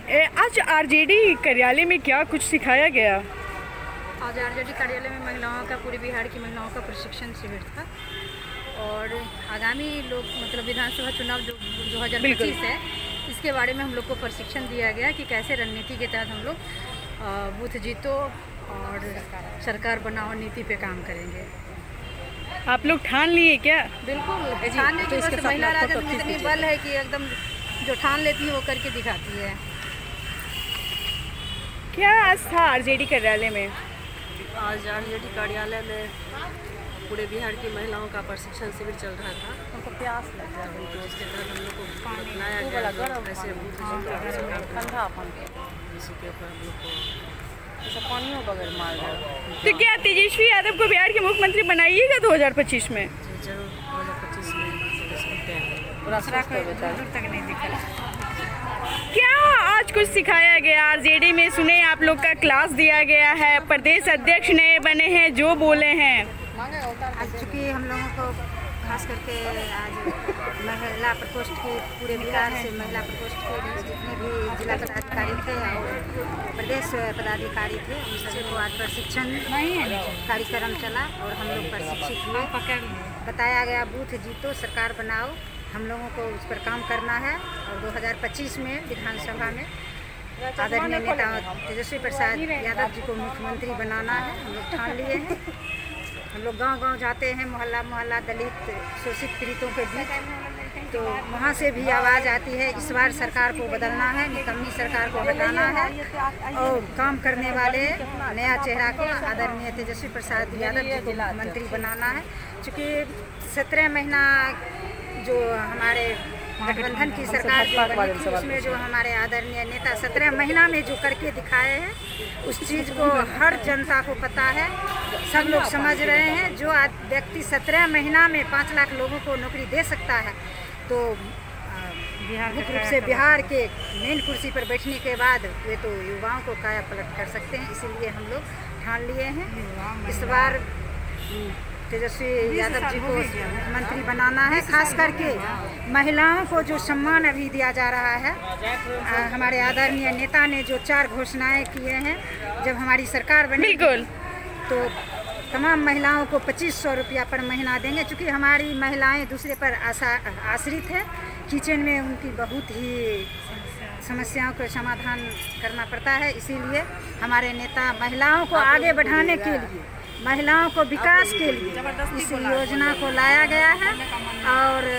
आज आरजेडी कार्यालय में क्या कुछ सिखाया गया? आज आरजेडी कार्यालय में महिलाओं का, पूरे बिहार की महिलाओं का प्रशिक्षण शिविर था और आगामी विधानसभा चुनाव जो 2025 है, इसके बारे में हम लोग को प्रशिक्षण दिया गया कि कैसे रणनीति के तहत हम लोग बूथ जीतो और सरकार बनाओ नीति पे काम करेंगे। आप लोग ठान लिए क्या? बिल्कुल ठानने की बस महिला राजद में इतनी बल है कि एकदम जो ठान लेती है वो करके दिखाती है। क्या आज था आरजेडी कार्यालय में? आज आरजेडी कार्यालय में पूरे बिहार की महिलाओं का प्रशिक्षण शिविर चल रहा था। हमको प्यास लग गया तो उसके तहत हम लोग को अपनाया गया ऐसे इसी के ऊपर हम लोग को पानियों बगैर मार गया। तो क्या तेजस्वी यादव को बिहार के मुख्यमंत्री बनाइएगा 2025 में? जरूर 2025 में तक नहीं दिखा। क्या आज कुछ सिखाया गया आरजेडी में? सुने आप लोग का क्लास दिया गया है, प्रदेश अध्यक्ष नए बने हैं, जो बोले हैं। आज चूँकि हम लोगों को खास करके आज महिला प्रकोष्ठ की पूरे बिहार से महिला प्रकोष्ठ के जितने भी जिला पदाधिकारी थे और प्रदेश पदाधिकारी थे, उन सभी को आज प्रशिक्षण कार्यक्रम चला और हम लोग प्रशिक्षित हुए। बताया गया बूथ जीतो सरकार बनाओ, हम लोगों को उस पर काम करना है और 2025 में विधानसभा में आदरणीय नेता तेजस्वी प्रसाद यादव जी को मुख्यमंत्री बनाना है। हम लोग ठान लिए हैं। हम लोग गांव-गांव जाते हैं, मोहल्ला दलित शोषित पीड़ितों के बीच, तो वहाँ से भी आवाज़ आती है इस बार सरकार को बदलना है, निकम्मी सरकार को हटाना है और काम करने वाले नया चेहरा को आदरणीय तेजस्वी प्रसाद यादव जी को मुख्यमंत्री बनाना है। चूँकि 17 महीना जो हमारे गठबंधन की सरकार जो बनी थी, उसमें जो हमारे आदरणीय नेता 17 महीना में जो करके दिखाए हैं, उस चीज़ को हर जनता को पता है, सब लोग समझ रहे हैं। जो व्यक्ति 17 महीना में 5 लाख लोगों को नौकरी दे सकता है, तो मुख्य रूप से बिहार के मेन कुर्सी पर बैठने के बाद वे तो युवाओं को काया पलट कर सकते हैं। इसीलिए हम लोग ठान लिए हैं इस बार तेजस्वी यादव जी को मुख्यमंत्री बनाना है। खास करके महिलाओं को जो सम्मान अभी दिया जा रहा है, हमारे आदरणीय नेता ने जो 4 घोषणाएं किए हैं, जब हमारी सरकार बनी बिल्कुल तो तमाम महिलाओं को 2500 रुपया पर महीना देंगे। चूँकि हमारी महिलाएं दूसरे पर आश्रित है, किचन में उनकी बहुत ही समस्याओं का समाधान करना पड़ता है। इसीलिए हमारे नेता महिलाओं को आगे बढ़ाने के लिए, महिलाओं को विकास के लिए इस योजना को लाया गया है। और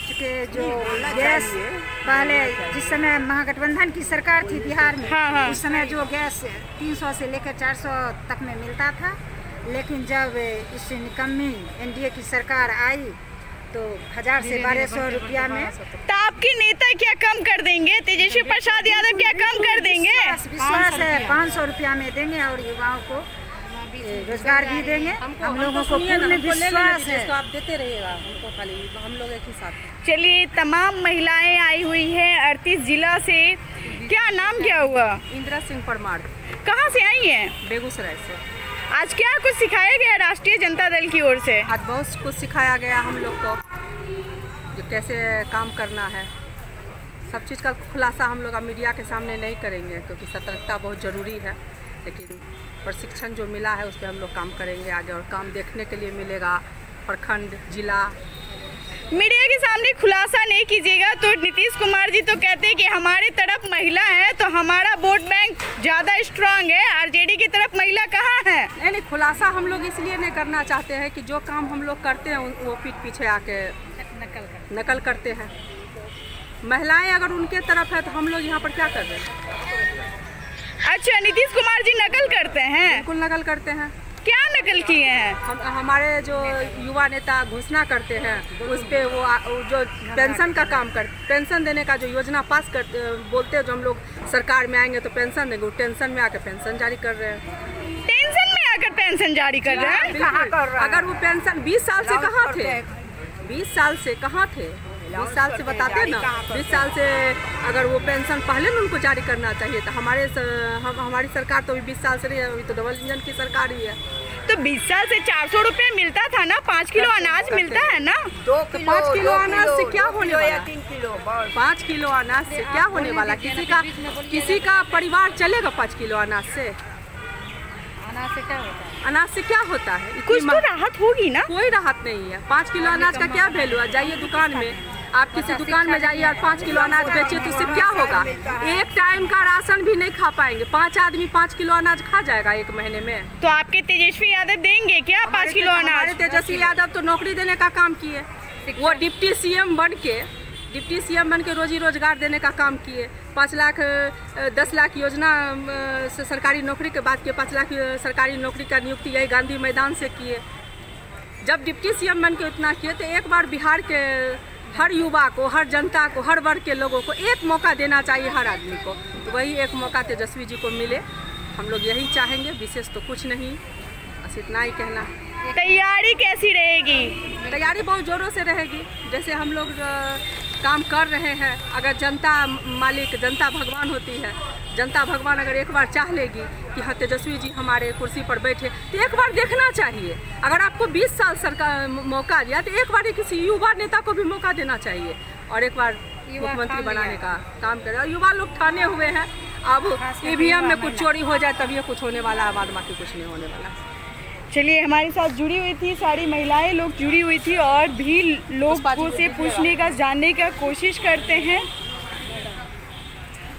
चूँकि जो गैस पहले जिस समय महागठबंधन की सरकार थी बिहार में, उस समय जो गैस 300 से लेकर 400 तक में मिलता था, लेकिन जब इस निकम्मी एनडीए की सरकार आई तो 1000 से 1200 रुपया में। तो आपके नेता क्या कम कर देंगे? तेजस्वी प्रसाद यादव क्या कम कर देंगे? विश्वास है 500 रुपया में देंगे और युवाओं को रोजगार भी देंगे। हम लोगों को पूर्ण विश्वास है। आप देते रहिएगा हमको, खाली हम लोग एक ही साथ। चलिए, तमाम महिलाएं आई हुई हैं 38 जिला से। क्या नाम क्या हुआ? इंदिरा सिंह परमार। कहाँ से आई हैं? बेगूसराय से। आज क्या कुछ सिखाया गया राष्ट्रीय जनता दल की ओर से? आज बहुत कुछ सिखाया गया हम लोग को, जो कैसे काम करना है। सब चीज़ का खुलासा हम लोग मीडिया के सामने नहीं करेंगे क्योंकि सतर्कता बहुत ज़रूरी है, लेकिन प्रशिक्षण जो मिला है उस पर हम लोग काम करेंगे आगे, और काम देखने के लिए मिलेगा प्रखंड, जिला। मीडिया के सामने खुलासा नहीं कीजिएगा तो नीतीश कुमार जी तो कहते हैं कि हमारी तरफ महिला है तो हमारा वोट बैंक ज़्यादा स्ट्रांग है, आरजेडी की तरफ महिला कहाँ है? नहीं, खुलासा हम लोग इसलिए नहीं करना चाहते हैं कि जो काम हम लोग करते हैं वो पीठ पीछे आके नकल करते हैं। महिलाएं अगर उनके तरफ है तो हम लोग यहाँ पर क्या कर रहे हैं? अच्छा, नीतीश कुमार जी नकल करते हैं? बिल्कुल नकल करते हैं। क्या नकल किए हैं? हमारे जो युवा नेता घोषणा करते हैं उस पे वो जो पेंशन का काम पेंशन देने का जो योजना पास करते बोलते हैं, जो हम लोग सरकार में आएंगे तो पेंशन देंगे, वो टेंशन में आकर पेंशन जारी कर रहे हैं। टेंशन में आकर पेंशन जारी कर रहे हैं? अगर वो पेंशन 20 साल से कहाँ थे? 20 साल से कहाँ थे? 20 साल से बताते ना, 20 साल से अगर वो पेंशन पहले ना उनको जारी करना चाहिए था। हमारी सरकार तो अभी 20 साल से नहीं है, अभी तो डबल इंजन की सरकार ही है। तो 20 साल से 400 रुपये मिलता था ना, 5 किलो अनाज मिलता है ना। 5 किलो अनाज से क्या होने वाला? 5 किलो अनाज से क्या होने वाला? किसी का परिवार चलेगा 5 किलो अनाज से? अनाज से क्या होता है? अनाज से क्या होता है? कुछ तो राहत होगी ना। कोई राहत नहीं है। 5 किलो अनाज का क्या वैल्यू है? जाइए दुकान में, आप किसी दुकान में जाइए और 5 किलो अनाज बेचिए तो उससे क्या होगा? एक टाइम का राशन भी नहीं खा पाएंगे। 5 आदमी 5 किलो अनाज खा जाएगा एक महीने में। तो आपके तेजस्वी यादव देंगे क्या 5 किलो अनाज? हमारे तेजस्वी यादव तो नौकरी देने का काम किए। वो डिप्टी सीएम बन के रोजी रोजगार देने का काम किए। 5 लाख 10 लाख योजना से सरकारी नौकरी के बाद के 5 लाख सरकारी नौकरी का नियुक्ति यही गांधी मैदान से किए। जब डिप्टी सीएम बन के उतना किए तो एक बार बिहार के हर युवा को, हर जनता को, हर वर्ग के लोगों को एक मौका देना चाहिए, हर आदमी को। तो वही एक मौका तेजस्वी जी को मिले, हम लोग यही चाहेंगे। विशेष तो कुछ नहीं, बस इतना ही कहना। तैयारी कैसी रहेगी? तैयारी बहुत ज़ोरों से रहेगी। जैसे हम लोग काम कर रहे हैं, अगर जनता मालिक, जनता भगवान होती है। जनता भगवान अगर एक बार चाह लेगी कि हाँ तेजस्वी जी हमारे कुर्सी पर बैठे, तो एक बार देखना चाहिए। अगर आपको 20 साल सरकार मौका दिया तो एक बार किसी युवा नेता को भी मौका देना चाहिए और एक बार मुख्यमंत्री बनाने का काम करें। और युवा लोग ठाने हुए हैं। अब ईवीएम में कुछ चोरी हो जाए तब ये कुछ होने वाला है, बाद बाकी कुछ नहीं होने वाला। चलिए, हमारे साथ जुड़ी हुई थी सारी महिलाएं लोग जुड़ी हुई थी और भी लोगों से पूछने का, जानने का कोशिश करते हैं।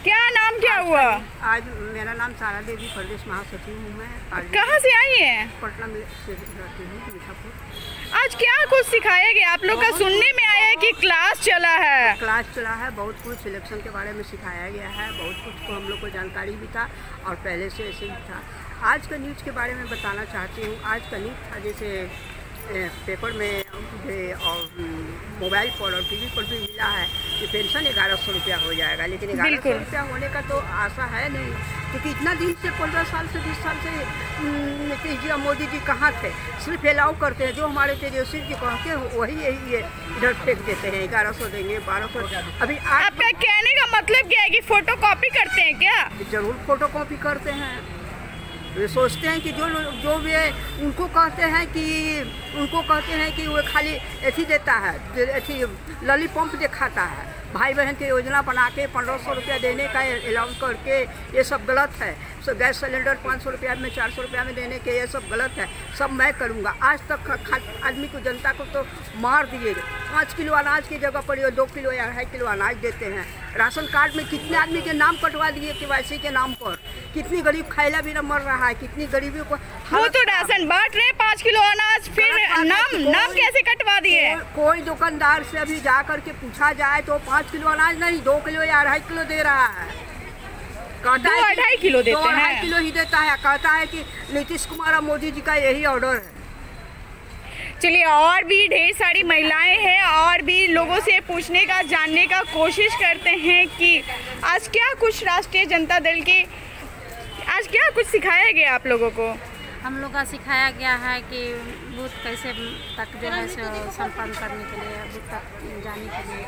क्या नाम क्या हुआ? आज मेरा नाम सारा देवी, प्रदेश महासचिव हूँ मैं। कहाँ से आई हैं? पटना में से रहती हूँ, मीठापुर। आज क्या कुछ सिखाया गया आप लोग का? सुनने में आया है कि क्लास चला है। क्लास चला है, बहुत कुछ सिलेक्शन के बारे में सिखाया गया है, बहुत कुछ को हम लोग को जानकारी भी था और पहले से ऐसे ही था। आज का न्यूज़ के बारे में बताना चाहती हूँ। आज का न्यूज़ था जैसे पेपर में और मोबाइल पर और टीवी पर भी मिला है कि पेंशन 1100 रुपया हो जाएगा, लेकिन 1100 रुपया होने का तो आशा है नहीं, क्योंकि इतना दिन से 15 साल से 20 साल से नीतीश जी और मोदी जी कहाँ थे? सिर्फ अलाउ करते हैं, जो हमारे तेजस्वी जी कहते हैं वही यही इधर फेंक देते हैं। 1100 देंगे, 1200। अभी आपका कहने का मतलब क्या है कि फोटो कॉपी करते हैं क्या? जरूर फोटो कॉपी करते हैं। वे सोचते हैं कि जो वे उनको कहते हैं कि वो खाली ऐसी देता है, ऐसी लॉलीपॉप दिखाता है। भाई बहन की योजना बना के 1500 रुपया देने का अलाउंस करके ये सब गलत है। सो गैस सिलेंडर 500 रुपया में, 400 रुपया में देने के ये सब गलत है। सब मैं करूँगा। आज तक आदमी को, जनता को तो मार दिए। 5 किलो अनाज की जगह पर ये 2 किलो या 2.5 किलो अनाज देते हैं। राशन कार्ड में कितने आदमी के नाम कटवा दिए KYC के नाम पर। कितनी गरीब खैला भी मर रहा है, कितनी गरीबी को। वो तो राशन बांट रहे 5 किलो अनाज, फिर नाम कैसे कटवा दिए? कोई दुकानदार से अभी जा कर के पूछा जाए तो 5 किलो अनाज नहीं, 2 किलो या 2.5 किलो दे रहा है। 2-2.5 किलो देते हैं। 2-2.5 किलो ही देता है। कहता है कि नीतीश कुमार और मोदी जी का यही ऑर्डर है। चलिए, और भी ढेर सारी महिलाएं हैं और भी लोगों से पूछने का, जानने का कोशिश करते हैं कि आज क्या कुछ राष्ट्रीय जनता दल के आज क्या कुछ सिखाया गया आप लोगों को? हम लोग का सिखाया गया है कि बूथ कैसे तक जो है संपन्न करने के लिए, बूथ तक जाने के लिए,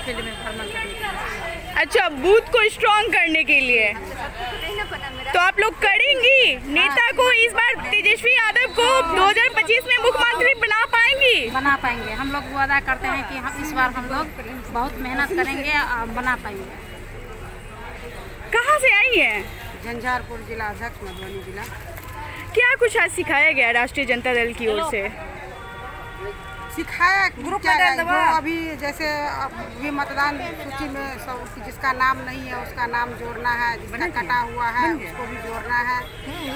फील्ड में भ्रमण करने के लिए। अच्छा, बूथ को स्ट्रॉन्ग करने के लिए तो आप लोग करेंगी? नेता को इस बार तेजस्वी यादव को 2025 में मुख्यमंत्री बना पाएंगे। हम लोग वादा करते हैं कि हम इस बार हम लोग बहुत मेहनत करेंगे और बना पाएंगे। कहाँ से आई हैं? झंझारपुर जिला अध्यक्ष, मधुबनी जिला। क्या कुछ आज सिखाया गया राष्ट्रीय जनता दल की ओर से? सिखाया ग्रुप में जो अभी जैसे अभी मतदान सूची में सब जिसका नाम नहीं है उसका नाम जोड़ना है, जिसका कटा हुआ है उसको भी जोड़ना है।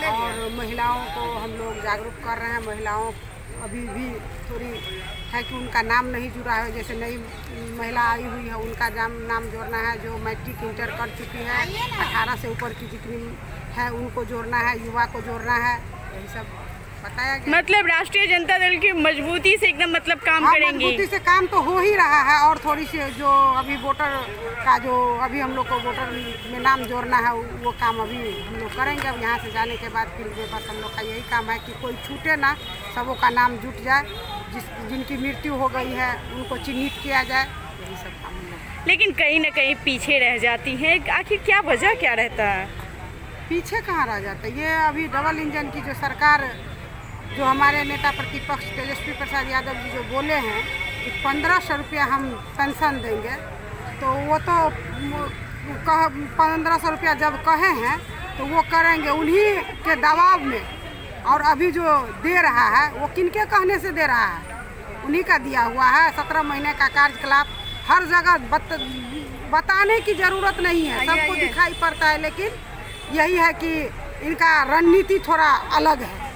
और महिलाओं को हम लोग जागरूक कर रहे हैं। महिलाओं अभी भी थोड़ी है कि उनका नाम नहीं जुड़ा है, जैसे नई महिला आई हुई है उनका नाम जोड़ना है। जो मैट्रिक इंटर कर चुकी है, 18 से ऊपर की जितनी है उनको जोड़ना है, युवा को जोड़ना है, यही सब बताया गया। मतलब राष्ट्रीय जनता दल की मजबूती से एकदम मतलब काम करेंगे। मजबूती से काम तो हो ही रहा है और थोड़ी सी जो अभी वोटर का जो अभी हम लोग को वोटर में नाम जोड़ना है वो काम अभी हम लोग करेंगे। अब यहाँ से जाने के बाद फिर बस हम लोग का यही काम है कि कोई छूटे ना, सबों का नाम जुट जाए। जिनकी मृत्यु हो गई है उनको चिन्हित किया जाए, यही सब काम हम लोग। लेकिन कहीं ना कहीं पीछे रह जाती हैं, आखिर क्या वजह क्या रहता है? पीछे कहाँ रह जाता है, ये अभी डबल इंजन की जो सरकार, जो हमारे नेता प्रतिपक्ष तेजस्वी प्रसाद यादव जी जो बोले हैं कि 1500 रुपया हम पेंशन देंगे, तो वो तो 1500 रुपया जब कहे हैं तो वो करेंगे उन्हीं के दबाव में, और अभी जो दे रहा है वो किनके कहने से दे रहा है, उन्हीं का दिया हुआ है। 17 महीने का कार्यकलाप हर जगह बताने की ज़रूरत नहीं है, सबको दिखाई पड़ता है, लेकिन यही है कि इनका रणनीति थोड़ा अलग है।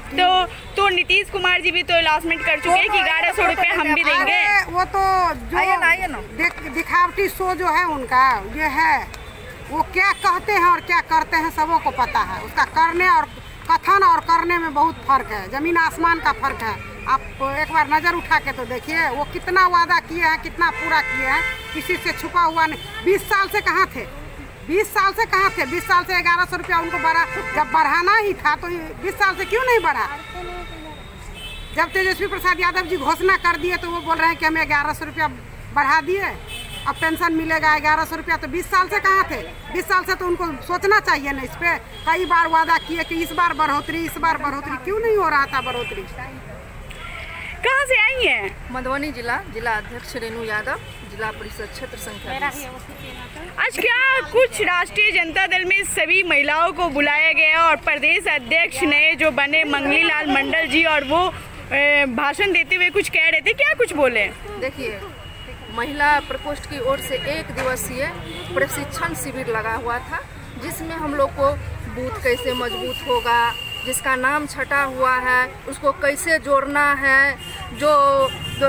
तो नीतीश कुमार जी भी तो अनाउंसमेंट कर चुके हैं कि 1100 रुपये हम भी देंगे। वो तो जो दिखावटी शो जो है उनका ये है, वो क्या कहते हैं और क्या करते हैं सबों को पता है। उसका करने और कथन और करने में बहुत फर्क है, जमीन आसमान का फर्क है। आप एक बार नज़र उठा के तो देखिए वो कितना वादा किए हैं, कितना पूरा किए हैं, किसी से छुपा हुआ नहीं। 20 साल से कहाँ थे, 20 साल से कहाँ थे? 20 साल से 1100 रुपया उनको बढ़ा, जब बढ़ाना ही था तो 20 साल से क्यों नहीं बढ़ा? जब तेजस्वी प्रसाद यादव जी घोषणा कर दिए तो वो बोल रहे हैं कि हमें 1100 रुपया बढ़ा दिए, अब पेंशन मिलेगा 1100 रुपया। तो 20 साल से कहाँ थे? 20 साल से तो उनको सोचना चाहिए ना इस पर। कई बार वादा किए कि इस बार बढ़ोतरी, इस बार बढ़ोतरी, क्यों नहीं हो रहा था बढ़ोतरी? कहाँ से आई हैं? मधुबनी जिला अध्यक्ष रेणु यादव, जिला परिषद क्षेत्र संख्या 20। आज क्या कुछ राष्ट्रीय जनता दल में सभी महिलाओं को बुलाया गया और प्रदेश अध्यक्ष ने जो बने मंगनी लाल मंडल जी, और वो भाषण देते हुए कुछ कह रहे थे, क्या कुछ बोले? देखिए, महिला प्रकोष्ठ की ओर से 1 दिवसीय प्रशिक्षण शिविर लगा हुआ था, जिसमें हम लोग को बूथ कैसे मजबूत होगा, जिसका नाम छटा हुआ है उसको कैसे जोड़ना है, जो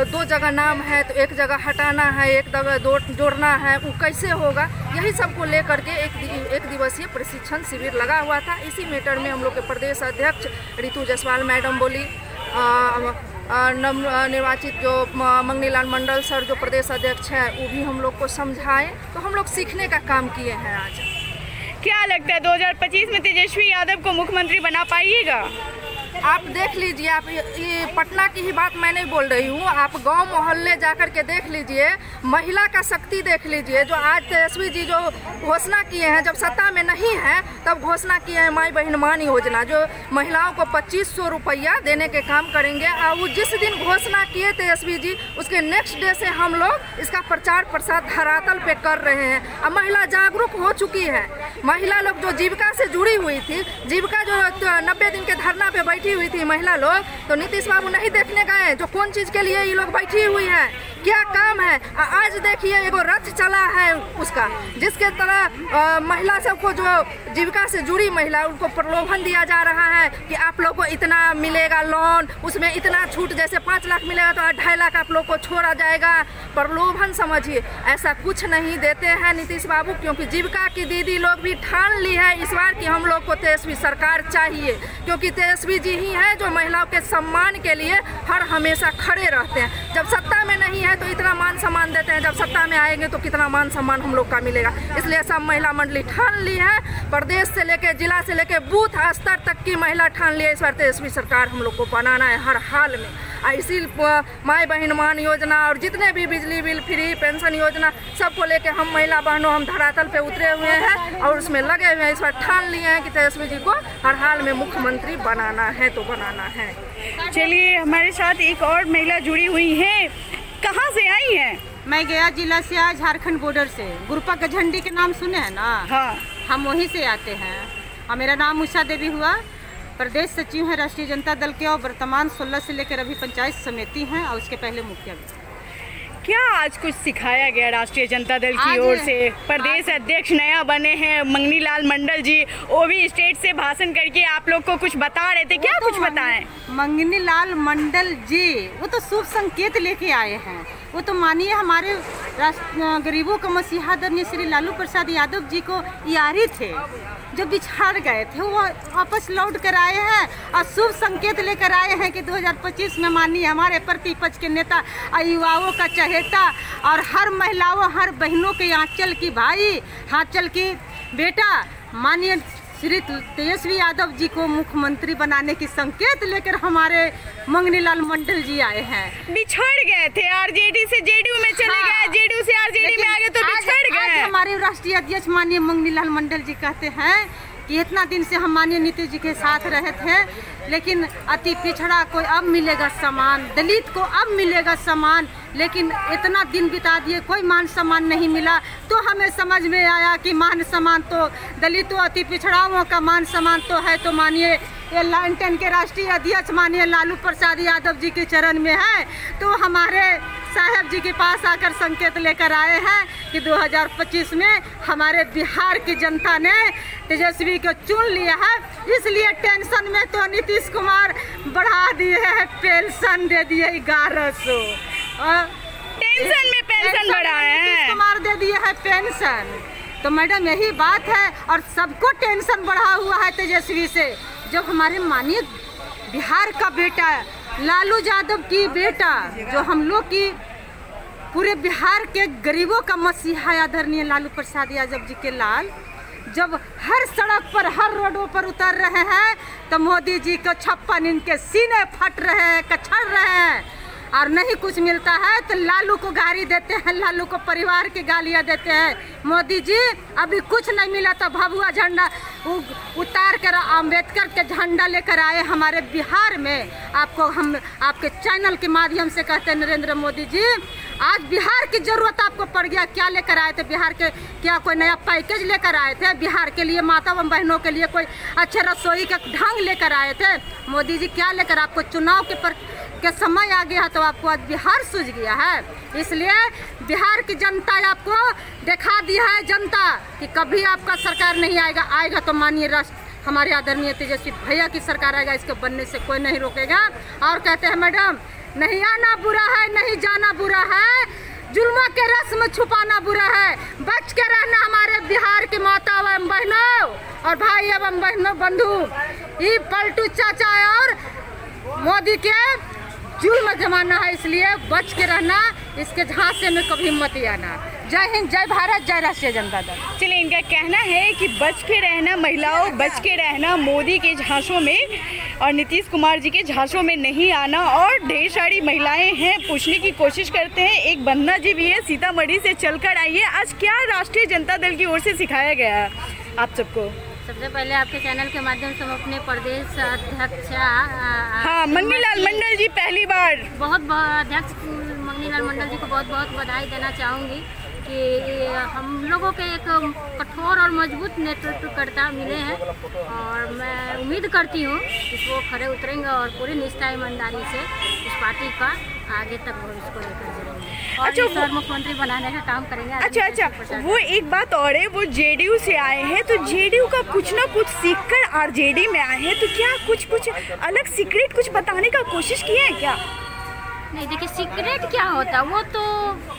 2 जगह नाम है तो 1 जगह हटाना है, 1 जगह जोड़ना है, वो कैसे होगा, यही सब को लेकर के एक दिवसीय प्रशिक्षण शिविर लगा हुआ था। इसी मैटर में हम लोग के प्रदेश अध्यक्ष ऋतु जायसवाल मैडम बोली, निर्वाचित जो मंगनी लाल मंडल सर जो प्रदेश अध्यक्ष हैं वो भी हम लोग को समझाए, तो हम लोग सीखने का काम किए हैं आज। क्या लगता है 2025 में तेजस्वी यादव को मुख्यमंत्री बना पाइएगा? आप देख लीजिए, आप ये पटना की ही बात मैं नहीं बोल रही हूँ, आप गांव मोहल्ले जाकर के देख लीजिए, महिला का शक्ति देख लीजिए। जो आज तेजस्वी जी जो घोषणा किए हैं, जब सत्ता में नहीं है तब घोषणा किए हैं माई बहन मान योजना, जो महिलाओं को 2500 रुपया देने के काम करेंगे। और वो जिस दिन घोषणा किए तेजस्वी जी, उसके नेक्स्ट डे से हम लोग इसका प्रचार प्रसार धरातल पे कर रहे हैं। अब महिला जागरूक हो चुकी है, महिला लोग जो जीविका से जुड़ी हुई थी, जीविका जो 90 दिन के धरना पे बैठी हुई थी महिला लोग, तो नीतीश बाबू नहीं देखने गए जो कौन चीज के लिए ये लोग बैठी हुई है, क्या काम है। आज देखिए एगो रथ चला है उसका, जिसके तरह महिला सबको जो जीविका से जुड़ी महिला उनको प्रलोभन दिया जा रहा है कि आप लोग को इतना मिलेगा लोन, उसमें इतना छूट, जैसे 5 लाख मिलेगा तो 2.5 लाख आप लोग को छोड़ा जाएगा। प्रलोभन समझिए, ऐसा कुछ नहीं देते हैं नीतीश बाबू, क्योंकि जीविका की दीदी लोग भी ठान ली है इस बार कि हम लोग को तेजस्वी सरकार चाहिए, क्योंकि तेजस्वी जी ही हैं जो महिलाओं के सम्मान के लिए हर हमेशा खड़े रहते हैं। जब सत्ता में नहीं है तो इतना मान सम्मान देते हैं, जब सत्ता में आएंगे तो कितना मान सम्मान हम लोग का मिलेगा। इसलिए सब महिला मंडली ठान ली है, प्रदेश से लेके जिला से लेके बूथ स्तर तक की महिला ठान ली है इस बार तेजस्वी सरकार हम लोग को बनाना है हर हाल में। इसी माई बहन मान योजना और जितने भी बिजली बिल फ्री पेंशन योजना सबको लेके हम महिला बहनों हम धरातल पे उतरे हुए हैं और उसमें लगे हुए हैं। इस बार ठान लिए हैं कि तेजस्वी जी को हर हाल में मुख्यमंत्री बनाना है तो बनाना है। चलिए, हमारे साथ एक और महिला जुड़ी हुई है, कहाँ से आई हैं? मैं गया जिला से, आज झारखंड बॉर्डर से। गुरुपा का झंडी के नाम सुने हैं ना? हाँ, हम वहीं से आते हैं। और मेरा नाम उषा देवी हुआ, प्रदेश सचिव है राष्ट्रीय जनता दल के, और वर्तमान 16 से लेकर अभी पंचायत समिति हैं और उसके पहले मुखिया भी। क्या आज कुछ सिखाया गया राष्ट्रीय जनता दल की ओर से? प्रदेश अध्यक्ष नया बने हैं मंगनी लाल मंडल जी, वो भी स्टेज से भाषण करके आप लोग को कुछ बता रहे थे, क्या कुछ बताएं? मंगनी लाल मंडल जी वो तो शुभ संकेत लेके आए हैं। वो तो मानिए हमारे गरीबों का मसीहा आदरणीय श्री लालू प्रसाद यादव जी को यारी थे, जो बिछड़ गए थे, वो वापस लौट कर आए हैं और शुभ संकेत लेकर आए हैं कि 2025 में माननीय हमारे प्रतिपक्ष के नेता युवाओं का चहेता और हर महिलाओं हर बहनों के आंचल की भाई, आंचल की बेटा माननीय श्री तेजस्वी यादव जी को मुख्यमंत्री बनाने की संकेत लेकर हमारे मंगनीलाल मंडल जी आए हैं। बिछड़ गए थे, आरजेडी से जेडीयू में चले गए, जेडीयू से आरजेडी में आ गए तो बिछड़ गए। हमारे राष्ट्रीय अध्यक्ष माननीय मंगनीलाल मंडल जी कहते हैं कि इतना दिन से हम माननीय नीतीश जी के साथ रहे थे, लेकिन अति पिछड़ा को अब मिलेगा सम्मान, दलित को अब मिलेगा सम्मान, लेकिन इतना दिन बिता दिए कोई मान सम्मान नहीं मिला। तो हमें समझ में आया कि मान सम्मान तो दलितों अति पिछड़ाओं का मान सम्मान तो है, तो मानिए ये लालटेन के राष्ट्रीय अध्यक्ष माननीय लालू प्रसाद यादव जी के चरण में है। तो हमारे साहब जी के पास आकर संकेत लेकर आए हैं कि 2025 में हमारे बिहार की जनता ने तेजस्वी को चुन लिया है, इसलिए टेंशन में तो नीतीश कुमार बढ़ा दिए हैं, पेंशन दे दिए 1100। टेंशन में पेंशन बढ़ाए हैं, नीतीश कुमार दे दिए है पेंशन। तो मैडम यही बात है, और सबको टेंशन बढ़ा हुआ है तेजस्वी से। जब हमारे माननीय बिहार का बेटा लालू यादव की बेटा, जो हम लोग की पूरे बिहार के गरीबों का मसीहा आदरणीय लालू प्रसाद यादव जी के लाल, जब हर सड़क पर हर रोडों पर उतर रहे हैं तो मोदी जी को 56 इनके सीने फट रहे हैं, कचड़ रहे हैं, और नहीं कुछ मिलता है तो लालू को गाली देते हैं, लालू को परिवार की गालियां देते हैं। मोदी जी अभी कुछ नहीं मिला तो भभुआ झंडा उतार कर अम्बेडकर के झंडा लेकर आए हमारे बिहार में। आपको हम आपके चैनल के माध्यम से कहते हैं नरेंद्र मोदी जी, आज बिहार की जरूरत आपको पड़ गया, क्या लेकर आए थे बिहार के? क्या कोई नया पैकेज लेकर आए थे बिहार के लिए? माता व बहनों के लिए कोई अच्छे रसोई का ढंग लेकर आए थे? मोदी जी क्या लेकर? आपको चुनाव के समय आ गया तो आपको आज बिहार सूझ गया है, इसलिए बिहार की जनता आपको दिखा दिया है जनता कि कभी आपका सरकार नहीं आएगा तो मानिए हमारे आदरणीय तेजस्वी भैया की सरकार आएगा, इसके बनने से कोई नहीं रोकेगा। और कहते हैं मैडम, नहीं आना बुरा है, नहीं जाना बुरा है, जुल्म के रस्म छुपाना बुरा है, बच के रहना हमारे बिहार की माता एवं बहनों और भाई एवं बहनों बंधु। ये पलटू चाचा और मोदी के जुल्म जमाना है, इसलिए बच के रहना, इसके झांसे में कभी मत आना। जय हिंद, जय भारत, जय राष्ट्रीय जनता दल। चलिए, इनका कहना है कि बच के रहना महिलाओं, बच के रहना मोदी के झांसों में और नीतीश कुमार जी के झांसों में नहीं आना। और ढेर सारी महिलाएं हैं, पूछने की कोशिश करते हैं। एक बंदना जी भी है, सीतामढ़ी से चलकर आई है। आज क्या राष्ट्रीय जनता दल की ओर से सिखाया गया है आप सबको? सबसे पहले आपके चैनल के माध्यम से हम अपने प्रदेश अध्यक्ष मंगनीलाल मंडल जी पहली बार अध्यक्ष मंगनीलाल मंडल जी को बहुत बहुत बधाई देना चाहूँगी कि हम लोगों के एक कठोर और मजबूत नेतृत्वकर्ता मिले हैं, और मैं उम्मीद करती हूँ कि वो खड़े उतरेंगे और पूरी निष्ठा ईमानदारी से इस पार्टी का आगे तक भविष्य को लेकर चलेंगे और अच्छा, मुख्यमंत्री बनाने का काम करेंगे। अच्छा, वो एक बात और है, वो जेडीयू से आए हैं तो जेडीयू का कुछ ना कुछ सीखकर आरजेडी में आए हैं, तो क्या कुछ अलग सीक्रेट कुछ बताने का कोशिश किए हैं क्या? नहीं, देखिए सीक्रेट क्या होता है वो तो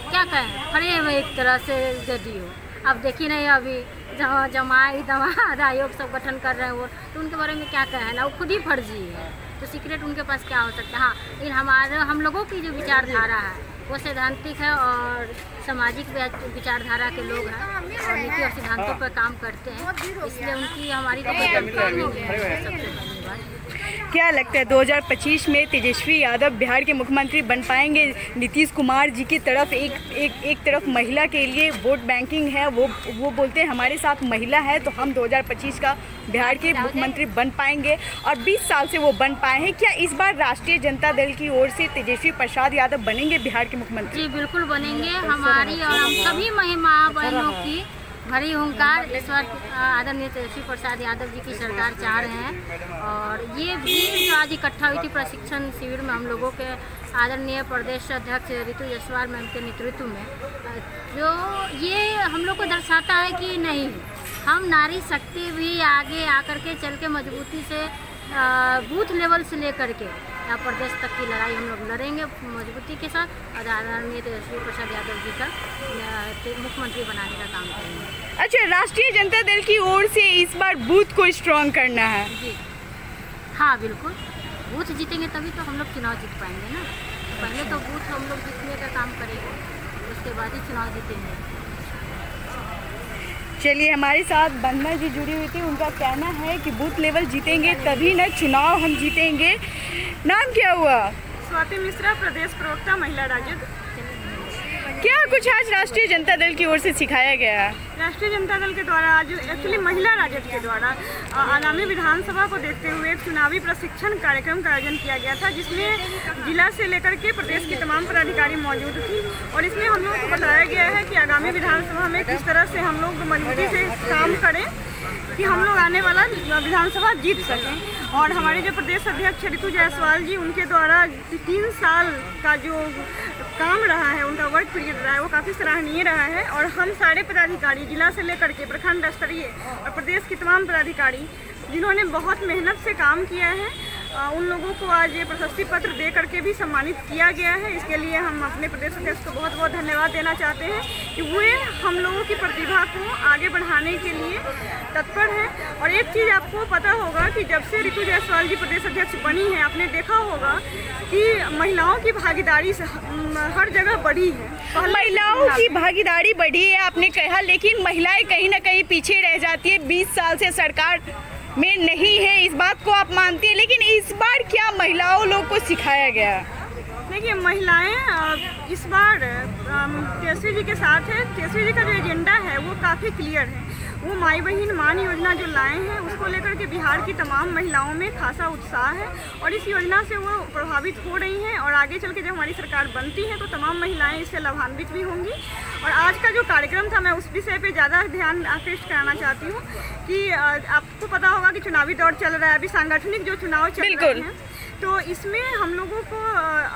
क्या कहें, खड़े हुए एक तरह से जेडीयू। अब देखिए नहीं, अभी जमाई दमाद आयोग सब गठन कर रहे हैं वो, तो उनके बारे में क्या कहें ना, वो खुद ही फर्जी है, तो सीक्रेट उनके पास क्या हो सकता है। हाँ, लेकिन हम लोगों की जो विचारधारा है वो सैद्धांतिक है और सामाजिक विचारधारा के लोग हैं और नीति और सिद्धांतों पर काम करते हैं, इसलिए उनकी हमारी तो कोई गलती नहीं है। सबसे पहली बात, क्या लगता है 2025 में तेजस्वी यादव बिहार के मुख्यमंत्री बन पाएंगे? नीतीश कुमार जी की तरफ एक तरफ महिला के लिए वोट बैंकिंग है, वो बोलते हैं हमारे साथ महिला है तो हम 2025 का बिहार के मुख्यमंत्री बन पाएंगे, और 20 साल से वो बन पाए हैं। क्या इस बार राष्ट्रीय जनता दल की ओर से तेजस्वी प्रसाद यादव बनेंगे बिहार के मुख्यमंत्री? जी बिल्कुल बनेंगे। हमारी और हम सभी महिला बहनों की भरी हुंकार इस बार आदरणीय तेजस्वी प्रसाद यादव जी की सरकार चाह रहे हैं, और ये भी जो आज इकट्ठा हुई थी प्रशिक्षण शिविर में हम लोगों के आदरणीय प्रदेश अध्यक्ष ऋतु जसवाल मैम के नेतृत्व में, जो ये हम लोग को दर्शाता है कि नहीं, हम नारी शक्ति भी आगे आकर के चल के मजबूती से बूथ लेवल से लेकर के या प्रदेश तक की लड़ाई हम लोग लड़ेंगे मजबूती के साथ, और आदरणीय तेजस्वी प्रसाद यादव जी का मुख्यमंत्री बनाने का काम करेंगे। अच्छा, राष्ट्रीय जनता दल की ओर से इस बार बूथ को स्ट्रॉन्ग करना है? जी हाँ बिल्कुल, बूथ जीतेंगे तभी तो हम लोग चुनाव जीत पाएंगे ना, पहले तो बूथ हम लोग जीतने का काम करेंगे, उसके बाद ही चुनाव जीतेंगे। चलिए, हमारे साथ वंदना जी जुड़ी हुई थी। उनका कहना है कि बूथ लेवल जीतेंगे तभी न चुनाव हम जीतेंगे। नाम क्या हुआ? स्वाति मिश्रा, प्रदेश प्रवक्ता महिला राजद। क्या कुछ आज राष्ट्रीय जनता दल की ओर से सिखाया गया? राष्ट्रीय जनता दल के द्वारा आज एक्चुअली महिला राजद के द्वारा आगामी विधानसभा को देखते हुए एक चुनावी प्रशिक्षण कार्यक्रम का आयोजन किया गया था, जिसमें जिला से लेकर के प्रदेश के तमाम पदाधिकारी मौजूद थी। और इसमें हम लोगों को बताया गया है कि आगामी विधानसभा में किस तरह से हम लोग मजबूती से काम करें कि हम लोग आने वाला विधानसभा जीत सकें। और हमारे जो प्रदेश अध्यक्ष ऋतु जायसवाल जी, उनके द्वारा 3 साल का जो काम रहा है, उनका वर्क पीरियड रहा है, वो काफ़ी सराहनीय रहा है। और हम सारे पदाधिकारी जिला से लेकर के प्रखंड स्तरीय और प्रदेश के तमाम पदाधिकारी जिन्होंने बहुत मेहनत से काम किया है, उन लोगों को आज ये प्रशस्ति पत्र दे करके भी सम्मानित किया गया है। इसके लिए हम अपने प्रदेश अध्यक्ष को बहुत बहुत धन्यवाद देना चाहते हैं कि वे हम लोगों की प्रतिभा को आगे बढ़ाने के लिए तत्पर हैं। और एक चीज़ आपको पता होगा कि जब से ऋतु जायसवाल जी प्रदेश अध्यक्ष बनी है, आपने देखा होगा कि महिलाओं की भागीदारी हर जगह बढ़ी है। महिलाओं की भागीदारी बढ़ी है आपने कहा, लेकिन महिलाएं कहीं ना कहीं पीछे रह जाती है। 20 साल से सरकार में नहीं है, इस बात को आप मानती हैं, लेकिन इस बार क्या महिलाओं लोग को सिखाया गया? देखिए, महिलाएं इस बार केसरी जी के साथ है। केसरी जी का जो एजेंडा है वो काफ़ी क्लियर है। वो माई बहन मान योजना जो लाए हैं, उसको लेकर के बिहार की तमाम महिलाओं में खासा उत्साह है और इस योजना से वो प्रभावित हो रही हैं। और आगे चल के जब हमारी सरकार बनती है तो तमाम महिलाएं इससे लाभान्वित भी होंगी। और आज का जो कार्यक्रम था, मैं उस विषय पे ज़्यादा ध्यान आकृष्ट कराना चाहती हूँ कि आपको पता होगा कि चुनावी दौर चल रहा है, अभी सांगठनिक जो चुनाव चल रहे हैं, तो इसमें हम लोगों को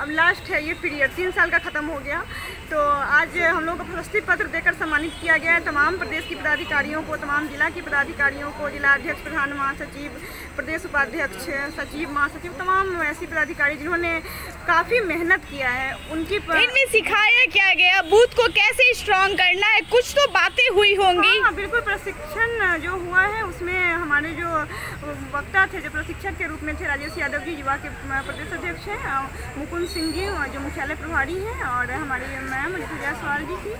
अब लास्ट है ये पीरियड, 3 साल का ख़त्म हो गया। तो आज हम लोगों को प्रशस्ति पत्र देकर सम्मानित किया गया है। तमाम प्रदेश की पदाधिकारियों को, तमाम जिला की पदाधिकारियों को, जिला अध्यक्ष, प्रधान महासचिव, प्रदेश उपाध्यक्ष, सचिव, महासचिव, तमाम ऐसी पदाधिकारी जिन्होंने काफ़ी मेहनत किया है, उनकी इनमें सिखाया क्या गया? बूथ को कैसे स्ट्रॉन्ग करना है, कुछ तो बातें हुई होंगी। हाँ, बिल्कुल। प्रशिक्षण जो हुआ है उसमें हमारे जो वक्ता थे, जो प्रशिक्षक के रूप में थे, राजेश यादव जी युवा के प्रदेश अध्यक्ष हैं, मुकुंद सिंह जी जो मुख्यालय प्रभारी हैं, और हमारी मैम ऋतु जायसवाल जी थी।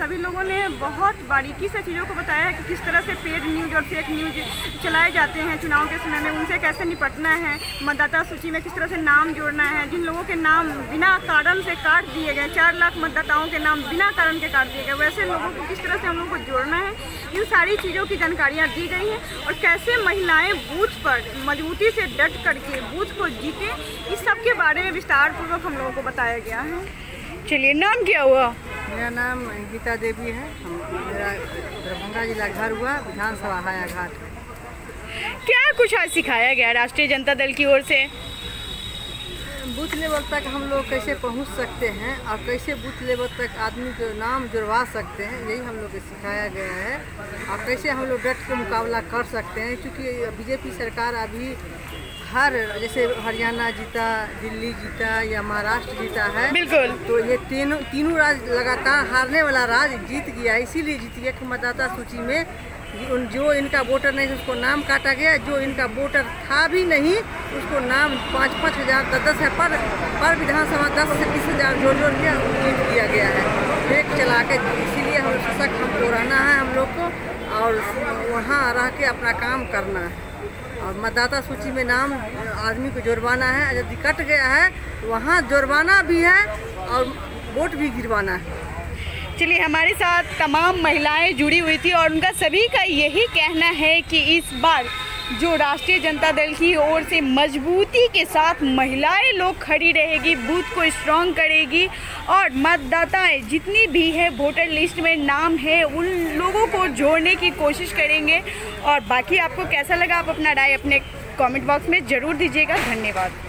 सभी लोगों ने बहुत बारीकी से चीज़ों को बताया है कि किस तरह से पेड न्यूज़ और फेक न्यूज़ चलाए जाते हैं चुनाव के समय में, उनसे कैसे निपटना है, मतदाता सूची में किस तरह से नाम जोड़ना है। जिन लोगों के नाम बिना कारण से काट दिए गए, 4 लाख मतदाताओं के नाम बिना कारण के काट दिए गए, वैसे लोगों को किस तरह से हम लोगों को जोड़ना है, इन सारी चीज़ों की जानकारियाँ दी गई हैं। और कैसे महिलाएँ बूथ पर मजबूती से डट करके बूथ को जीते, इस सब के बारे में विस्तार पूर्वक हम लोगों को बताया गया है। चलिए, नाम क्या हुआ? मेरा नाम गीता देवी है। मेरा दरभंगा जिला घर हुआ, विधानसभा हायाघाट। क्या कुछ आज सिखाया गया राष्ट्रीय जनता दल की ओर से? बूथ लेवल तक हम लोग कैसे पहुंच सकते हैं और कैसे बूथ लेवल तक आदमी को नाम जुड़वा सकते हैं, यही हम लोग को सिखाया गया है। और कैसे हम लोग डट के मुकाबला कर सकते हैं, क्योंकि बीजेपी सरकार अभी हर, जैसे हरियाणा जीता, दिल्ली जीता या महाराष्ट्र जीता है, बिल्कुल, तो ये तीनों राज्य लगातार हारने वाला राज्य जीत गया। इसीलिए जीत गया कि मतदाता सूची में जो इनका वोटर नहीं उसको नाम काटा गया, जो इनका वोटर था भी नहीं उसको नाम 5-5 हज़ार, 10-10 है पर विधानसभा 10 से 20 हज़ार जोड़ के जीत दिया गया है, फेक चला के। इसीलिए हम सशक्त हमको रहना है, हम लोग को, और वहाँ रह के अपना काम करना है और मतदाता सूची में नाम आदमी को जुड़वाना है। यदि कट गया है तो वहाँ जुड़वाना भी है और वोट भी गिरवाना है। चलिए, हमारे साथ तमाम महिलाएं जुड़ी हुई थी और उनका सभी का यही कहना है कि इस बार जो राष्ट्रीय जनता दल की ओर से मजबूती के साथ महिलाएं लोग खड़ी रहेगी, बूथ को स्ट्रॉन्ग करेगी और मतदाताएं जितनी भी है वोटर लिस्ट में नाम है उन लोगों को जोड़ने की कोशिश करेंगे। और बाकी आपको कैसा लगा, आप अपना राय अपने कमेंट बॉक्स में ज़रूर दीजिएगा। धन्यवाद।